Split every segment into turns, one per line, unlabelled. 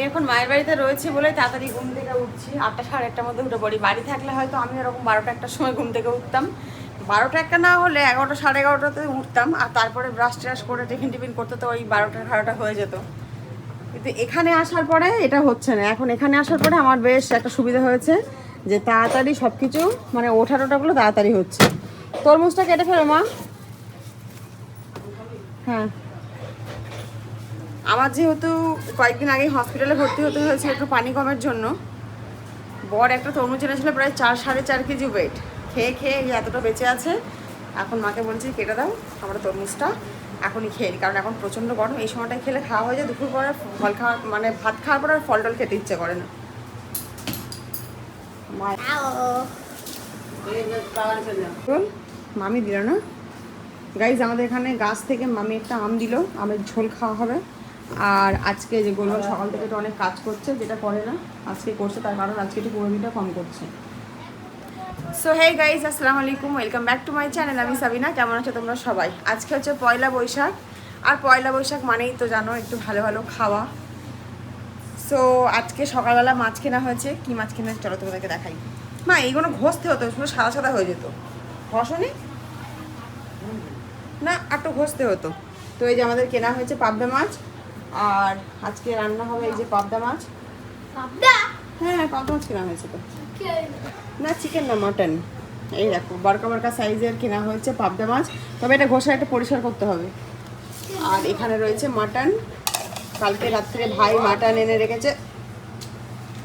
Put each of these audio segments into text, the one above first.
এখন মায়ের বাড়িতে রয়েছি বলে তাড়াতাড়ি ঘুম থেকে উঠছি। 8টা সাড়ে 8টার মধ্যে উঠে পড়ি। বাড়ি থাকলে হয়তো আমি এরকম 12টা 1টার সময় ঘুম থেকে উঠতাম। 12টা 1টা না হলে 11টা সাড়ে 11টাতে উঠতাম, আর তারপরে ব্রাশ ট্রাশ করে টিফিন টিফিন করতে তো ওই 12টা 11টা হয়ে যেত। কিন্তু এখানে আসার পরে এটা হচ্ছে না। এখন এখানে আসার পরে আমার বেশ একটা সুবিধা হয়েছে যে তাড়াতাড়ি সব কিছু মানে ওঠাগুলো তাড়াতাড়ি হচ্ছে। তরমুজটা কেটে ফেলো মা। হ্যাঁ, আমার যেহেতু কয়েকদিন আগে হসপিটালে ভর্তি হতে হয়েছে একটু পানি কমের জন্য, বর একটা তরমুজ এনেছিল প্রায় 4-4.5 কেজি ওয়েট। খেয়ে খেয়ে এতটা বেঁচে আছে। এখন মাকে বলছি কেটে দাও আমরা তরমুজটা এখনই খেয়ে নিই, কারণ এখন প্রচণ্ড গরম। এই সময়টায় খেলে খাওয়া হয়ে যায়, দুপুর পরে ফল খাওয়া মানে ভাত খাওয়ার পর আর ফল টল খেতে ইচ্ছে করে না। মামি দিল না গাইজ, আমাদের এখানে গাছ থেকে মামি একটা আম দিল, আমের ঝোল খাওয়া হবে। আর আজকে যে গোলমাল সকাল থেকে তো অনেক কাজ করছে, যেটা করে না আজকে করছে, তার কারণ আজকে একটু পুরোটা কম করছে। সো হে গাইজ, আসসালামু আলাইকুম, welcome back to my channel. আমি সাবিনা। কেমন আছো তোমরা সবাই? আজকে হচ্ছে পয়লা বৈশাখ, আর পয়লা বৈশাখ মানেই তো জানো একটু ভালো ভালো খাওয়া। সো আজকে সকালবেলা মাছ কেনা হয়েছে। কি মাছ কেনা চলো তোমাদেরকে দেখাই। মা এইগুলো ঘষতে হতো, শুধু সাদা সাদা হয়ে যেত। ঘষনি না, একটু ঘষতে হতো। তো এই যে আমাদের কেনা হয়েছে পাবদা মাছ, আর আজকে রান্না হবে এই যে পাবদা মাছ। হ্যাঁ হ্যাঁ, পাবদা মাছ কেনা হয়েছে তো। না চিকেন না, মাটন। এই দেখো বড়কা বড়কা সাইজের কেনা হয়েছে পাবদা মাছ, তবে এটা ঘষে একটা পরিষ্কার করতে হবে। আর এখানে রয়েছে মাটন। কালকে রাত্রে ভাই মাটন এনে রেখেছে,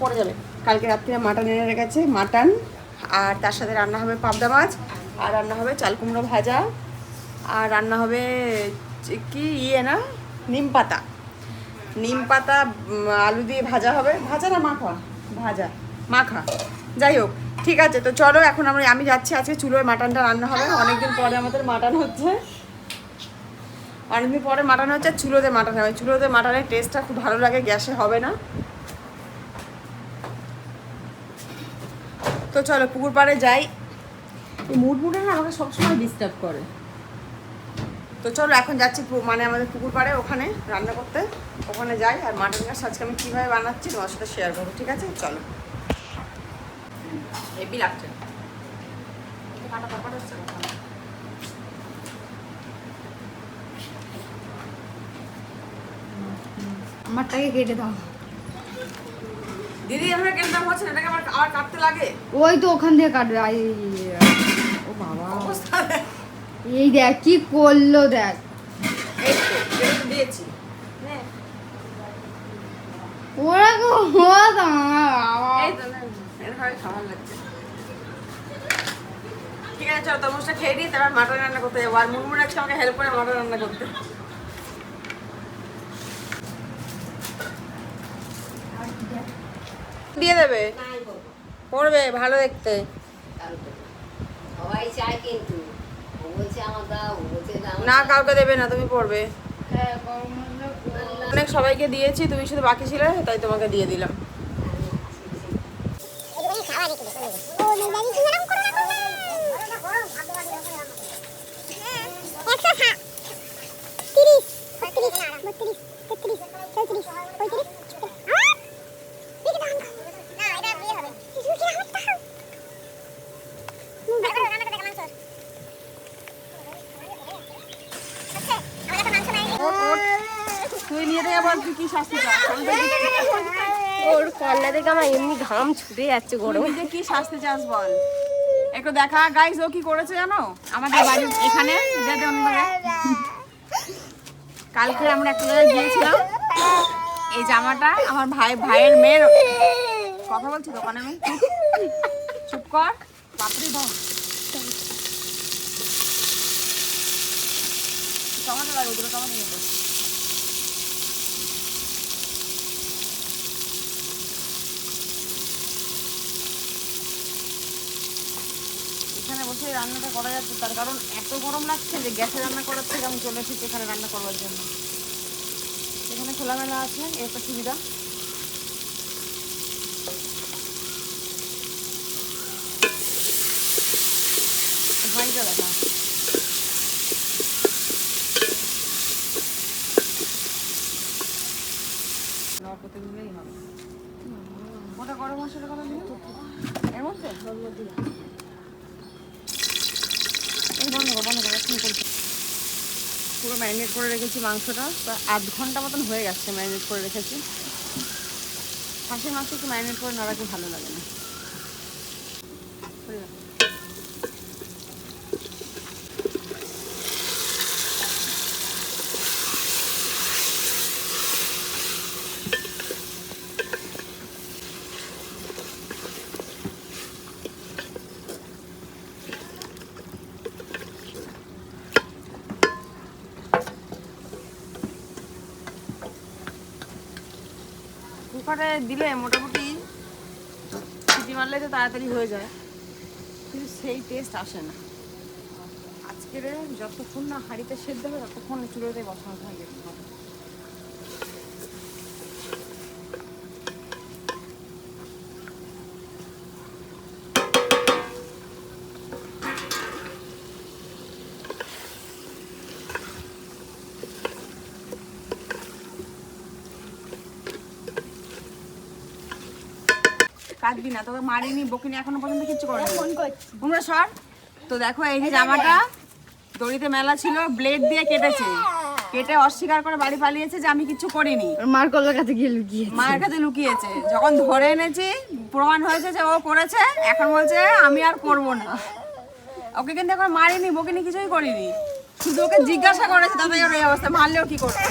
পড়ে যাবে। কালকে রাত্রে মাটন এনে রেখেছে, মাটন। আর তার সাথে রান্না হবে পাবদা মাছ, আর রান্না হবে চাল কুমড়ো ভাজা, আর রান্না হবে কি না নিম পাতা। নিম পাতা আলু দিয়ে ভাজা হবে। ভাজা না মাখা? ভাজা মাখা, যাই হোক। ঠিক আছে, তো চলো এখন আমি যাচ্ছি। আজকে চুলোয় মাটনটা রান্না হবে। অনেকদিন পরে আমাদের মাটন হচ্ছে, অনেকদিন পরে মাটন হচ্ছে। চুলোতে মাটন হবে। চুলোতে মাটনের টেস্টটা খুব ভালো লাগে, গ্যাসে হবে না। তো চলো পুকুর পাড়ে যাই। এই মুড়মুড়ে না আমাকে সবসময় ডিস্টার্ব করে। তো চলো এখন যাচ্ছি মানে আমাদের পুকুর পাড়ে, ওখানে রান্না করতে। ওখানে যাই, আর মাটন গাছ আজকে আমি কীভাবে বানাচ্ছি তোমার সাথে শেয়ার করবো। ঠিক আছে চলো। হেভি লাগছে।
আমারটাকে কেটে দাও
দিদি। আমরা কেনটা হচ্ছে না, এটাকে আবার কাটতে লাগে।
ওই তো ওখান থেকে কাটবে। ও বাবা, এই দেখ কি করলো, দেখ।
এই তো এটা তো দিয়েছি।
ওরা তো
এই তো না, এর হয় খাবার লাগছে। ঠিক আছে চলো তরমুজটা খেয়ে দিই, তারপর মাটন রান্না করতে যাবো। আর মুড়মুড় আজকে আমাকে হেল্প করে মাটন রান্না করতে। দিয়ে দেবে, পড়বে ভালো দেখতে।
সবাই চায় কিন্তু ও বলছে আমার দাও, ও বলছে দাও
না কাউকে দেবে না, তুমি পড়বে। অনেক সবাইকে দিয়েছি, তুমি শুধু বাকি ছিলে, তাই তোমাকে দিয়ে দিলাম। তুই নিয়ে দিয়ে আবার তুই কি শাস্তি চাস?
ওর কান্না দেখে আমার এমনি ঘাম ছুটে যাচ্ছে গরম।
তুই যে কি শাস্তি চাস বল একটু দেখা। গাইস ও কি করেছে জানো, আমাদের বাড়ির এখানে কালকে আমরা একটা জায়গায় গিয়েছিলাম। এই জামাটা আমার ভাইয়ের মেয়ের, কথা বলছি দোকানে আমি, চুপ কর বাপরে বাপ। টমাটো লাগে, ওগুলো টমাটো নিয়ে বস। এখানে বসে রান্নাটা করা যাচ্ছে, তার কারণ এত গরম লাগছে যে গ্যাসে রান্না করার থেকে আমি চলে এসেছি এখানে রান্না করবার জন্য। এখানে খোলামেলা আছে, একটা সুবিধা। ভাইটা দেখা
দিলেই হবে।
ওটা গরম মশলা কত দিন এর মধ্যে এই বন্ধ করো এক্ষুনি করছি। পুরো ম্যারিনেট করে রেখেছি মাংসটা, প্রায় 8 ঘন্টা মতন হয়ে গেছে ম্যারিনেট করে রেখেছি। খাসির মাংস একটু ম্যারিনেট করে না রাখলে ভালো লাগে না। কুকারে দিলে মোটামুটি সিটি মারলে তো তাড়াতাড়ি হয়ে যায়, কিন্তু সেই টেস্ট আসে না। আজকের যতক্ষণ না হাঁড়িতে সেদ্ধ হবে ততক্ষণ চুলোতে বসানো থাকে। কাটবি না, তোকে মারিনি বকিনি এখনো পর্যন্ত কিছু করে তোমরা সর। তো দেখো এই যে জামাটা দড়িতে মেলা ছিল, ব্লেড দিয়ে কেটেছে, কেটে অস্বীকার করে বাড়ি পালিয়েছে যে আমি কিছু করিনি।
মার কলার কাছে গিয়ে লুকিয়ে
মায়ের কাছে লুকিয়েছে, যখন ধরে এনেছি প্রমাণ হয়েছে যে ও করেছে, এখন বলছে আমি আর করব না। ওকে কিন্তু এখন মারিনি বকিনি কিছুই করিনি, শুধু ওকে জিজ্ঞাসা করেছে তাদের ওর এই অবস্থা, মারলেও কি করবে।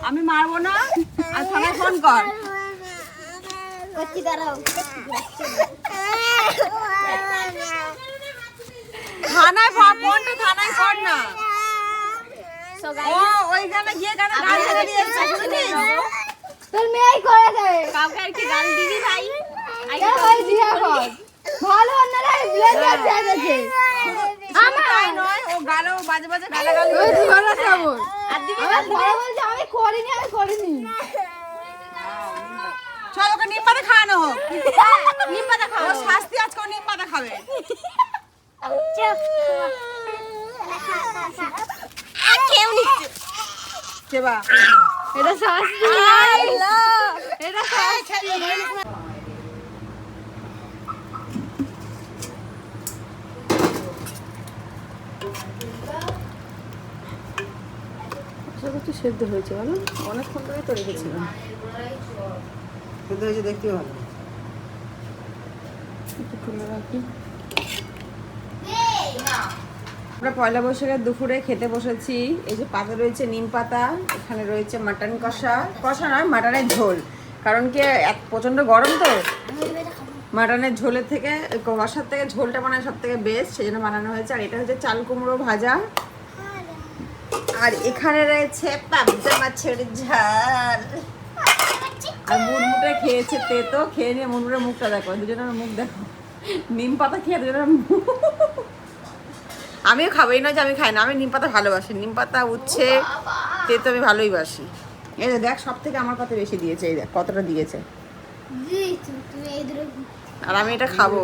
আমি মারবো না, আর থানায় ফোন কর। থানায় ফোনটা থানায় কর না। ও ওইখানে গিয়ে কেন গাল দিয়েছে
তোর মেয়েই করে দেয়।
কাউকে আর কি গাল দিবি ভাই?
ভাই দিয়া কর ভালো অন্যরা ব্লেড দিয়ে দেখে
তাই নয়, ও গালেও বাজে বাজে গালাগালি
ওই দিওয়ালা সাবর
আর দিবি
আমার বড় বলছে আমি করিনি
চল ওকে নিম পাতা খাওয়ানো হোক। নিম পাতা খাও, ওর শাস্তি আজকে ও নিম পাতা খাবে।
কেউ নিচ্ছে
কেবা
এটা শাস্তি এটা শাস্তি
একটু সেদ্ধ হয়েছে বলো, অনেকক্ষণ ধরে তো রেখেছিলাম। সেদ্ধ হয়েছে দেখতে ভালো, একটু খুলে রাখি। আমরা পয়লা বৈশাখের দুপুরে খেতে বসেছি। এই যে পাতা রয়েছে নিম পাতা, এখানে রয়েছে মাটন কষা, কষা নয় মাটনের ঝোল, কারণ কি প্রচণ্ড গরম তো মাটনের ঝোলের থেকে কষার থেকে ঝোলটা মানে সব থেকে বেস্ট, সেই জন্য বানানো হয়েছে। আর এটা হচ্ছে চাল কুমড়ো ভাজা, আর এখানে রয়েছে পাবদা মাছের ঝাল। আর মুড়মুড়ে খেয়েছে তেতো, খেয়ে নিয়ে মুড়মুড়ের মুখটা দেখো, দুজনের মুখ দেখো, নিম পাতা খেয়ে দুজনের মুখ। আমিও খাবোই না যে আমি খাই না, আমি নিম পাতা ভালোবাসি, নিম পাতা উচ্ছে তেতো আমি ভালোই বাসি। এই যে দেখ সব থেকে আমার পাতে বেশি দিয়েছে, এই দেখ কতটা দিয়েছে, আর আমি এটা খাবো।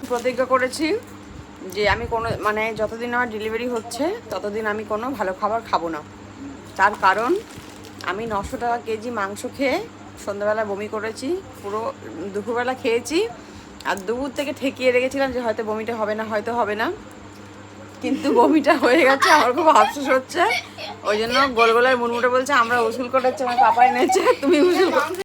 প্রতিজ্ঞা করেছি যে আমি কোনো মানে যতদিন আমার ডেলিভারি হচ্ছে ততদিন আমি কোনো ভালো খাবার খাবো না। তার কারণ আমি 900 টাকা কেজি মাংস খেয়ে সন্ধ্যাবেলা বমি করেছি, পুরো দুপুরবেলা খেয়েছি, আর দুপুর থেকে ঠেকিয়ে রেখেছিলাম যে হয়তো বমিটা হবে না, কিন্তু বমিটা হয়ে গেছে। আমার খুব আফসোস হচ্ছে, ওই জন্য গোলগোলায় মুড়মুড়ে বলছে আমরা উসুল করেছি, আমার পাপা এনেছে, তুমি উসুল